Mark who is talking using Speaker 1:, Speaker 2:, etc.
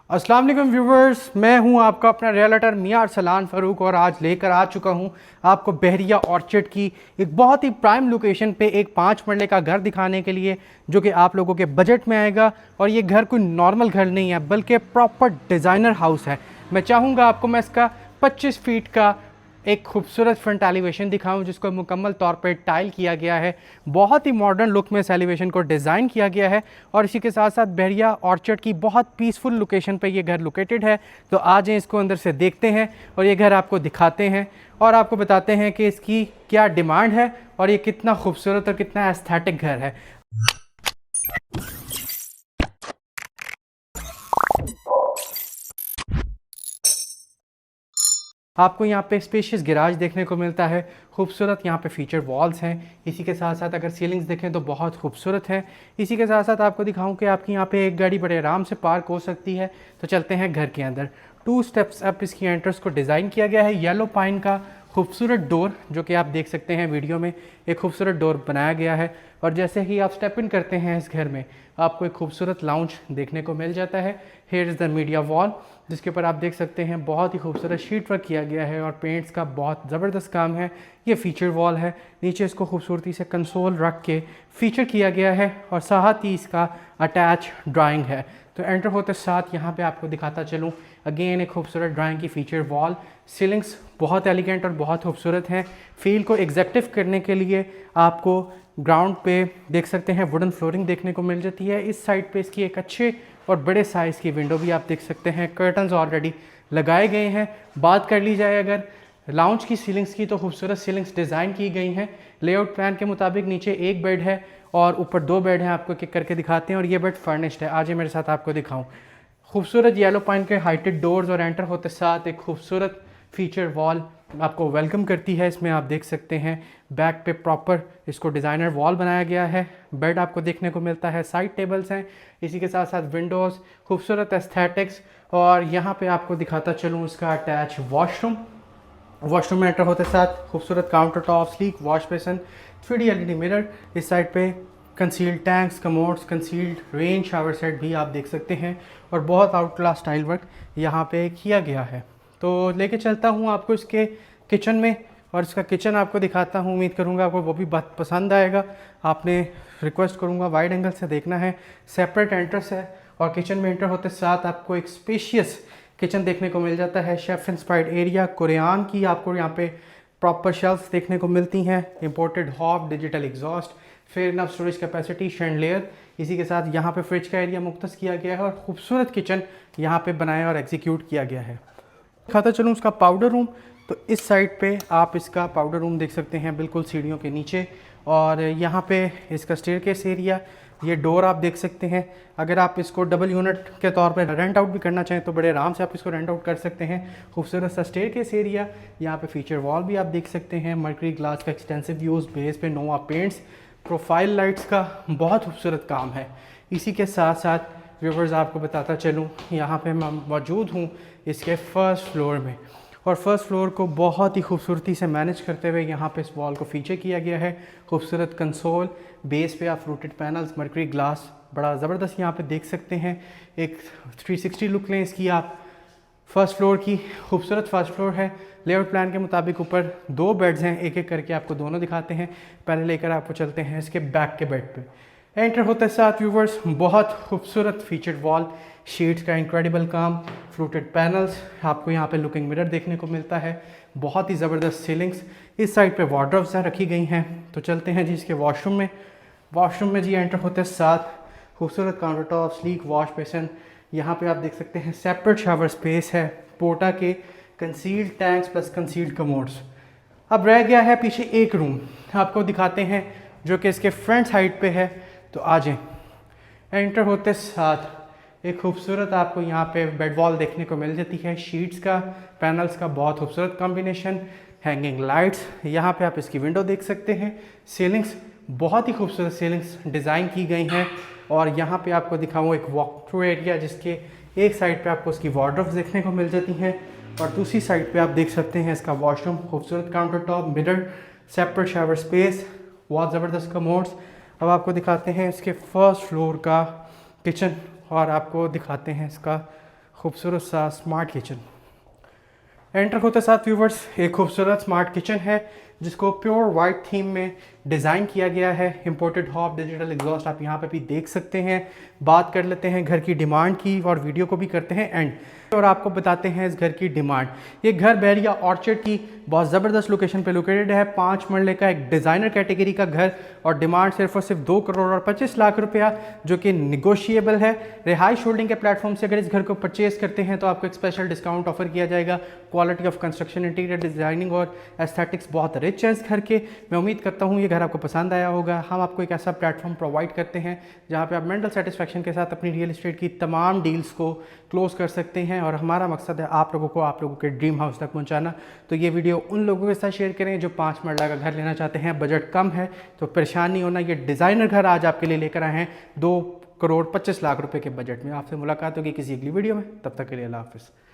Speaker 1: अस्सलाम वालेकुम व्यूवर्स, मैं हूं आपका अपना रियल्टर मियां अरसलान फ़ारूक और आज लेकर आ चुका हूं आपको बहरिया ऑर्चिड की एक बहुत ही प्राइम लोकेशन पे एक 5 मरले का घर दिखाने के लिए, जो कि आप लोगों के बजट में आएगा। और ये घर कोई नॉर्मल घर नहीं है बल्कि प्रॉपर डिज़ाइनर हाउस है। मैं चाहूँगा आपको मैं इसका 25 फीट का एक खूबसूरत फ्रंट एलिवेशन दिखाऊं जिसको मुकम्मल तौर पे टाइल किया गया है। बहुत ही मॉडर्न लुक में इस एलिवेशन को डिज़ाइन किया गया है और इसी के साथ साथ बहरिया ऑर्चर्ड की बहुत पीसफुल लोकेशन पे ये घर लोकेटेड है। तो आ जाएं, इसको अंदर से देखते हैं और ये घर आपको दिखाते हैं और आपको बताते हैं कि इसकी क्या डिमांड है और ये कितना खूबसूरत और कितना एस्थेटिक घर है। आपको यहाँ पे स्पेशियस गैराज देखने को मिलता है, खूबसूरत यहाँ पे फीचर वॉल्स हैं। इसी के साथ साथ अगर सीलिंग्स देखें तो बहुत खूबसूरत है। इसी के साथ साथ आपको दिखाऊं कि आपकी यहाँ पे एक गाड़ी बड़े आराम से पार्क हो सकती है। तो चलते हैं घर के अंदर। 2 स्टेप्स अप इसकी एंट्रेंस को डिज़ाइन किया गया है। येलो पाइन का खूबसूरत डोर, जो कि आप देख सकते हैं वीडियो में, एक खूबसूरत डोर बनाया गया है। और जैसे ही आप स्टेप इन करते हैं इस घर में, आपको एक खूबसूरत लाउंज देखने को मिल जाता है। Here is the media wall, जिसके ऊपर आप देख सकते हैं बहुत ही खूबसूरत शीट वर्क किया गया है और पेंट्स का बहुत ज़बरदस्त काम है। ये फीचर वॉल है, नीचे इसको खूबसूरती से कंसोल रख के फीचर किया गया है और साथ ही इसका अटैच ड्राइंग है। तो एंटर होते साथ यहाँ पे आपको दिखाता चलूँ, अगेन एक खूबसूरत ड्राइंग की फीचर वॉल। सीलिंग्स बहुत एलिगेंट और बहुत खूबसूरत हैं। फील को एग्जेक्टिव करने के लिए आपको ग्राउंड पे देख सकते हैं वुडन फ्लोरिंग देखने को मिल जाती है। इस साइड पे इसकी एक अच्छे और बड़े साइज़ की विंडो भी आप देख सकते हैं। कर्टन्स ऑलरेडी लगाए गए हैं। बात कर ली जाए अगर लाउंज की सीलिंग्स की, तो खूबसूरत सीलिंग्स डिज़ाइन की गई हैं। लेआउट प्लान के मुताबिक नीचे एक बेड है और ऊपर 2 बेड हैं। आपको किक करके दिखाते हैं और ये बेड फर्निश्ड है। आज मेरे साथ आपको दिखाऊं। खूबसूरत येलो पाइन के हाइटेड डोर्स और एंटर होते साथ एक खूबसूरत फीचर वॉल आपको वेलकम करती है। इसमें आप देख सकते हैं बैक पे प्रॉपर इसको डिज़ाइनर वॉल बनाया गया है। बेड आपको देखने को मिलता है, साइड टेबल्स हैं, इसी के साथ साथ विंडोज़, खूबसूरत एस्थेटिक्स। और यहाँ पे आपको दिखाता चलूँ इसका अटैच वॉशरूम में एंटर होते साथ खूबसूरत counter top, sleek wash basin, 3D LED mirror. इस साइड पे concealed tanks, commodes, concealed rain shower set भी आप देख सकते हैं और बहुत आउट क्लास स्टाइल वर्क यहाँ पे किया गया है। तो लेके चलता हूँ आपको इसके किचन में और इसका किचन आपको दिखाता हूँ। उम्मीद करूँगा आपको वो भी बहुत पसंद आएगा। आपने रिक्वेस्ट करूँगा वाइड एंगल से देखना है। सेपरेट एंट्रेंस है और किचन में एंटर होते साथ आपको एक स्पेशियस किचन देखने को मिल जाता है। शेफ इंस्पायर्ड एरिया, कोरियान की आपको यहाँ पे प्रॉपर शेल्फ देखने को मिलती हैं। Imported hob, digital exhaust, fair enough storage capacity, chandelier. इसी के साथ यहाँ पे फ्रिज का एरिया मुख्तस किया गया है और खूबसूरत किचन यहाँ पे बनाया और एग्जीक्यूट किया गया है। दिखाता चलूँ इसका पाउडर रूम। तो इस साइड पे आप इसका पाउडर रूम देख सकते हैं बिल्कुल सीढ़ियों के नीचे। और यहाँ पे इसका स्टेयरकेस एरिया, ये डोर आप देख सकते हैं। अगर आप इसको डबल यूनिट के तौर पे रेंट आउट भी करना चाहें तो बड़े आराम से आप इसको रेंट आउट कर सकते हैं। खूबसूरत सा स्टेयरकेस एरिया, यहाँ पे फीचर वॉल भी आप देख सकते हैं। मर्करी ग्लास का एक्सटेंसिव यूज़, बेस पे नोवा पेंट्स, प्रोफाइल लाइट्स का बहुत खूबसूरत काम है। इसी के साथ साथ व्यूवर्स आपको बताता चलूँ, यहाँ पे मैं मौजूद हूँ इसके फर्स्ट फ्लोर में और फर्स्ट फ्लोर को बहुत ही खूबसूरती से मैनेज करते हुए यहाँ पे इस वॉल को फीचर किया गया है। खूबसूरत कंसोल, बेस पे आप फ्रूटेड पैनल्स, मर्करी ग्लास, बड़ा ज़बरदस्त यहाँ पे देख सकते हैं। एक 360 लुक लें इसकी आप। फर्स्ट फ्लोर की खूबसूरत फर्स्ट फ्लोर है। लेआउट प्लान के मुताबिक ऊपर 2 बेड्स हैं, एक एक करके आपको दोनों दिखाते हैं। पहले लेकर आपको चलते हैं इसके बैक के बेड पे। एंटर होते साथ व्यूवर्स बहुत खूबसूरत फीचर्ड वॉल, शीट्स का इंक्रेडिबल काम, फ्लूटेड पैनल्स, आपको यहाँ पे लुकिंग मिरर देखने को मिलता है। बहुत ही ज़बरदस्त सीलिंग्स। इस साइड पे वार्डरोब्स रखी गई हैं। तो चलते हैं जी इसके वॉशरूम में जी एंटर होते साथ खूबसूरत counter top, sleek wash basin, यहाँ पे आप देख सकते हैं सेपरेट शावर स्पेस है। पोर्टा के concealed tanks plus concealed commodes. अब रह गया है पीछे एक रूम, आपको दिखाते हैं जो कि इसके फ्रंट साइड पे है। तो आ जाएं। एंटर होते साथ एक खूबसूरत आपको यहाँ पे बेड वॉल देखने को मिल जाती है। शीट्स का, पैनल्स का बहुत खूबसूरत कॉम्बिनेशन, हैंगिंग लाइट्स, यहाँ पे आप इसकी विंडो देख सकते हैं। सीलिंग्स बहुत ही खूबसूरत सीलिंग्स डिज़ाइन की गई हैं। और यहाँ पे आपको दिखाऊँ एक वॉक थ्रू एरिया, जिसके एक साइड पे आपको इसकी वार्डरोब्स देखने को मिल जाती हैं और दूसरी साइड पे आप देख सकते हैं इसका वॉशरूम, खूबसूरत counter top, mirror, separate shower space, बहुत ज़बरदस्त कमोड्स। अब आपको दिखाते हैं इसके फर्स्ट फ्लोर का किचन और आपको दिखाते हैं इसका खूबसूरत सा स्मार्ट किचन। एंटर होते साथ व्यूवर्स एक खूबसूरत स्मार्ट किचन है जिसको प्योर वाइट थीम में डिज़ाइन किया गया है। इंपोर्टेड हॉब डिजिटल एग्जॉस्ट आप यहाँ पे भी देख सकते हैं। बात कर लेते हैं घर की डिमांड की और वीडियो को भी करते हैं एंड और आपको बताते हैं इस घर की डिमांड। ये घर बैरिया ऑर्चर्ड की बहुत ज़बरदस्त लोकेशन पे लोकेटेड है। 5 मरले का एक डिज़ाइनर कैटेगरी का घर और डिमांड सिर्फ और सिर्फ 2 करोड़ और 25 लाख रुपया, जो कि निगोशिएबल है। रिहाइश होल्डिंग के प्लेटफॉर्म से अगर इस घर को परचेज करते हैं तो आपको एक स्पेशल डिस्काउंट ऑफर किया जाएगा। Quality of construction, interior designing और एस्थेटिक्स बहुत रिच है इस घर के। मैं उम्मीद करता हूँ ये घर आपको पसंद आया होगा। हम आपको एक ऐसा प्लेटफॉर्म प्रोवाइड करते हैं जहाँ पे आप मेंटल सेटिस्फेक्शन के साथ अपनी रियल एस्टेट की तमाम डील्स को क्लोज कर सकते हैं और हमारा मकसद है आप लोगों के ड्रीम हाउस तक पहुँचाना। तो ये वीडियो उन लोगों के साथ शेयर करें जो 5 मरला का घर लेना चाहते हैं, बजट कम है तो परेशान नहीं होना। ये डिज़ाइनर घर आज आपके लिए लेकर आए हैं 2 करोड़ 25 लाख रुपए के बजट में। आपसे मुलाकात होगी किसी अगली वीडियो में, तब तक के लिए अल्लाह हाफ़िज़।